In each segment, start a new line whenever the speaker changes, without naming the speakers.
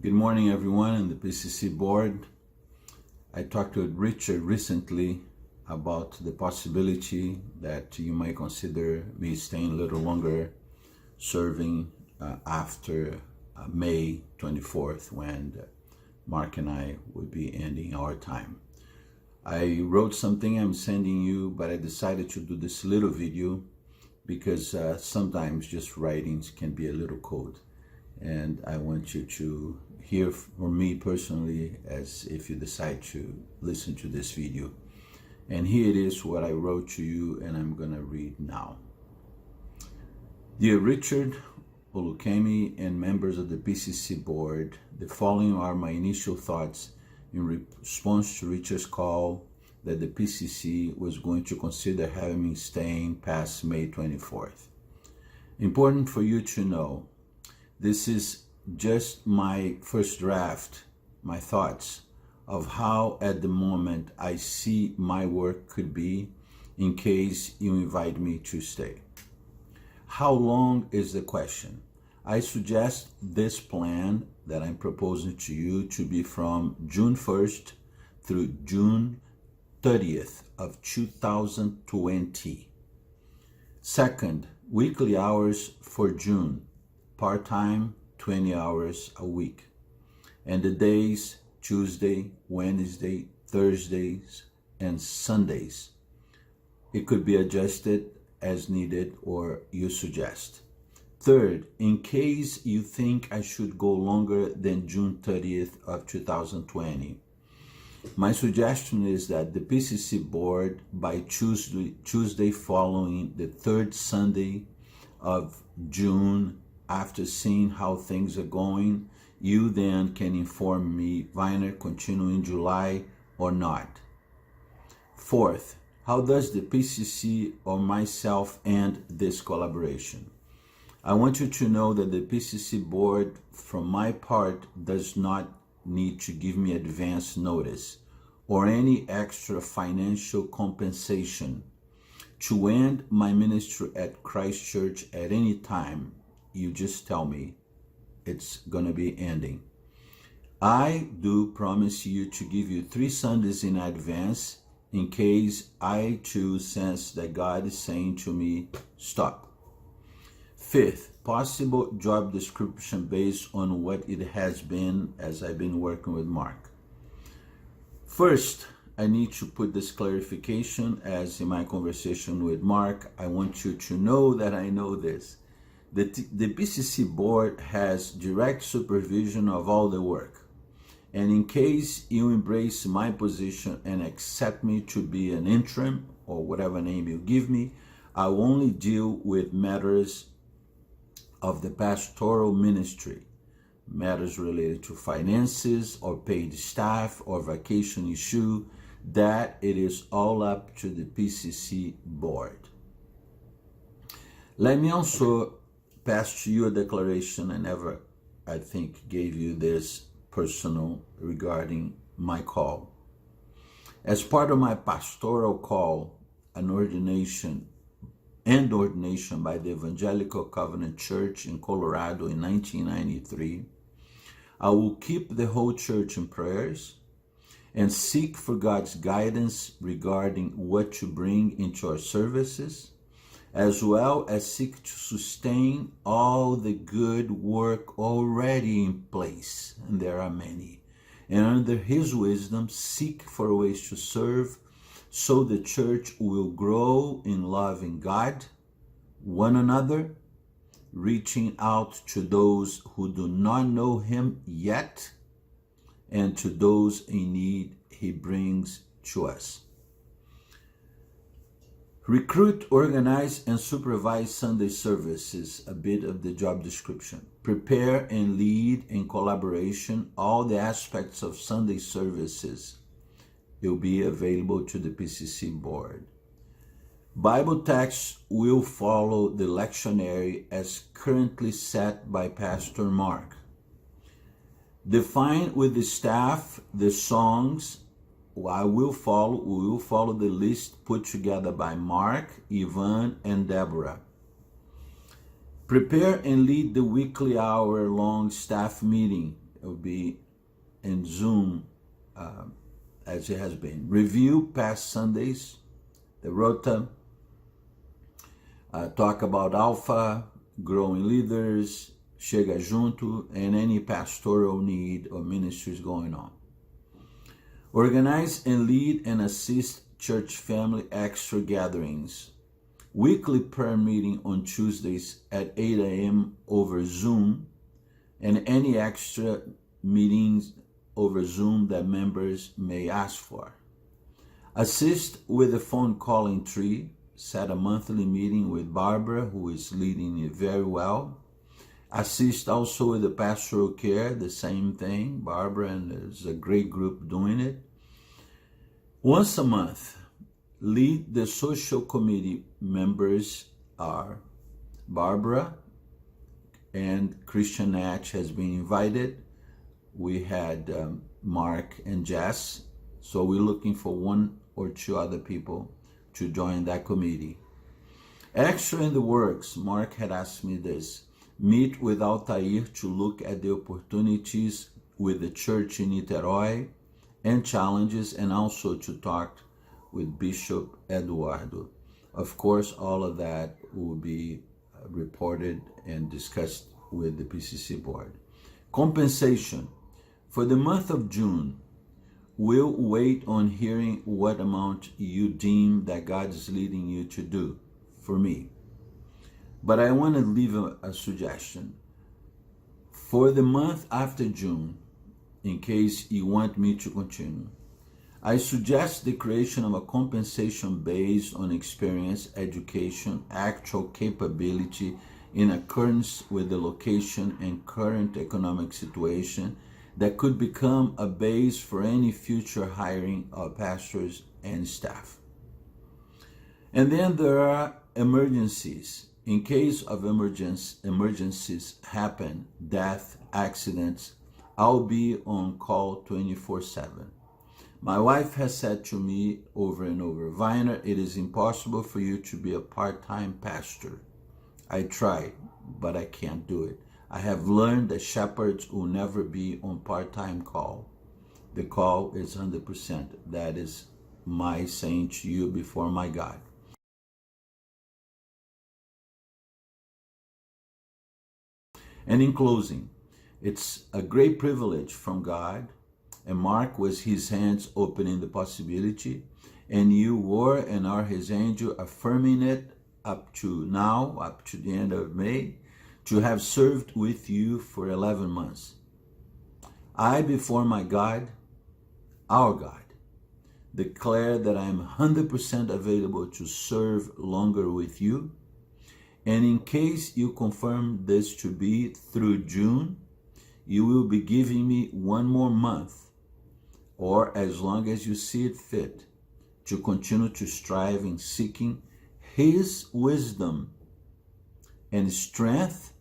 Good morning, everyone in the PCC Board. I talked with Richard recently about the possibility that you might consider me staying a little longer serving after May 24th, when Mark and I will be ending our time. I wrote something I'm sending you, but I decided to do this little video because sometimes just writings can be a little cold. And I want you to hear from me personally as if you decide to listen to this video. And here it is what I wrote to you, and I'm gonna read now. Dear Richard, Olukemi, and members of the PCC Board, the following are my initial thoughts in response to Richard's call that the PCC was going to consider having me staying past May 24th. Important for you to know, this is just my first draft, my thoughts of how at the moment I see my work could be in case you invite me to stay. How long is the question? I suggest this plan that I'm proposing to you to be from June 1st through June 30th of 2020. Second, weekly hours for June. Part-time, 20 hours a week. And the days, Tuesday, Wednesday, Thursdays, and Sundays. It could be adjusted as needed or you suggest. Third, in case you think I should go longer than June 30th of 2020, my suggestion is that the PCC Board, by Tuesday following the third Sunday of June, after seeing how things are going, you then can inform me, Wainer, continue in July or not. Fourth, how does the PCC or myself end this collaboration? I want you to know that the PCC Board, from my part, does not need to give me advance notice or any extra financial compensation to end my ministry at Christ Church at any time. You just tell me it's gonna be ending. I do promise you to give you 3 Sundays in advance in case I too sense that God is saying to me, stop. Fifth, possible job description based on what it has been as I've been working with Mark. First, I need to put this clarification, as in my conversation with Mark, I want you to know that I know this. The PCC Board has direct supervision of all the work. And in case you embrace my position and accept me to be an interim, or whatever name you give me, I will only deal with matters of the pastoral ministry, matters related to finances or paid staff or vacation issue, that it is all up to the PCC Board. Let me also pass to you a declaration. I think, gave you this personal regarding my call. As part of my pastoral call, an ordination by the Evangelical Covenant Church in Colorado in 1993, I will keep the whole church in prayers and seek for God's guidance regarding what to bring into our services, as well as seek to sustain all the good work already in place, and there are many, and under His wisdom seek for ways to serve so the church will grow in loving God, one another, reaching out to those who do not know Him yet, and to those in need He brings to us. Recruit, organize, and supervise Sunday services, a bit of the job description. Prepare and lead in collaboration all the aspects of Sunday services. It will be available to the PCC Board. Bible texts will follow the lectionary as currently set by Pastor Mark. Define with the staff the songs we will follow the list put together by Mark, Ivan, and Deborah. Prepare and lead the weekly hour-long staff meeting. It will be in Zoom as it has been. Review past Sundays, the Rota, talk about Alpha, growing leaders, Chega Junto, and any pastoral need or ministries going on. Organize and lead and assist church family extra gatherings. Weekly prayer meeting on Tuesdays at 8 a.m. over Zoom, and any extra meetings over Zoom that members may ask for. Assist with the phone calling tree. Set a monthly meeting with Barbara, who is leading it very well. Assist also with the pastoral care, the same thing, Barbara, and there's a great group doing it. Once a month, lead the social committee members are Barbara and Christian Natch has been invited. We had Mark and Jess, so we're looking for one or two other people to join that committee. Extra in the works, Mark had asked me this. Meet with Altair to look at the opportunities with the church in Niterói and challenges, and also to talk with Bishop Eduardo. Of course, all of that will be reported and discussed with the PCC Board. Compensation. For the month of June, we'll wait on hearing what amount you deem that God is leading you to do for me. But I want to leave a suggestion. For the month after June, in case you want me to continue, I suggest the creation of a compensation based on experience, education, actual capability in accordance with the location and current economic situation that could become a base for any future hiring of pastors and staff. And then there are emergencies. In case of emergencies happen, death, accidents, I'll be on call 24/7. My wife has said to me over and over, Wainer, it is impossible for you to be a part-time pastor. I tried, but I can't do it. I have learned that shepherds will never be on part-time call. The call is 100%. That is my saying to you before my God. And in closing, it's a great privilege from God, and Mark was his hands opening the possibility, and you were and are his angel affirming it up to now, up to the end of May, to have served with you for 11 months. I, before my God, our God, declare that I am 100% available to serve longer with you. And in case you confirm this to be through June, you will be giving me one more month, or as long as you see it fit, to continue to strive in seeking His wisdom and strength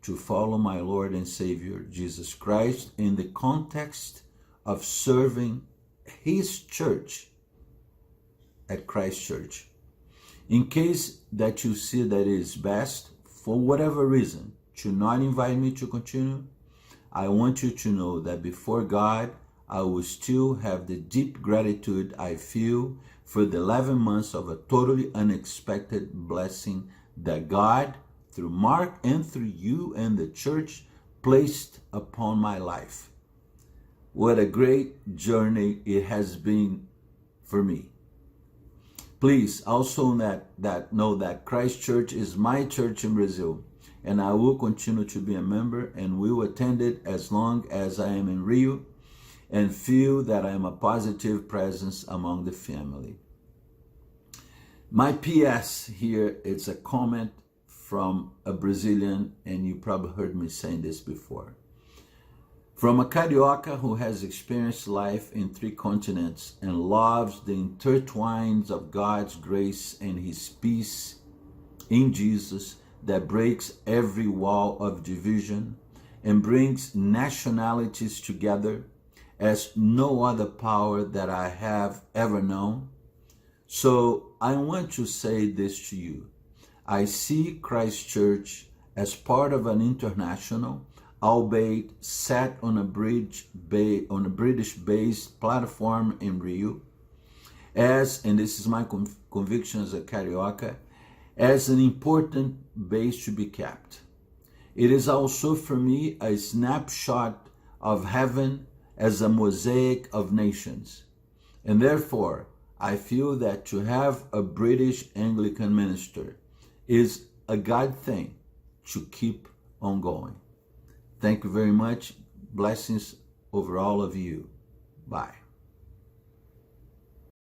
to follow my Lord and Savior, Jesus Christ, in the context of serving His church at Christ Church. In case that you see that it is best, for whatever reason, to not invite me to continue, I want you to know that before God, I will still have the deep gratitude I feel for the 11 months of a totally unexpected blessing that God, through Mark and through you and the church, placed upon my life. What a great journey it has been for me. Please also know that Christ Church is my church in Brazil, and I will continue to be a member and will attend it as long as I am in Rio and feel that I am a positive presence among the family. My PS here, it's a comment from a Brazilian, and you probably heard me saying this before. From a Carioca who has experienced life in 3 continents and loves the intertwines of God's grace and His peace in Jesus that breaks every wall of division and brings nationalities together as no other power that I have ever known. So I want to say this to you. I see Christ Church as part of an international, albeit sat on a British-based platform in Rio, as, and this is my conviction as a Carioca, as an important base to be kept. It is also for me a snapshot of heaven as a mosaic of nations. And therefore, I feel that to have a British Anglican minister is a God thing to keep on going. Thank you very much. Blessings over all of you. Bye.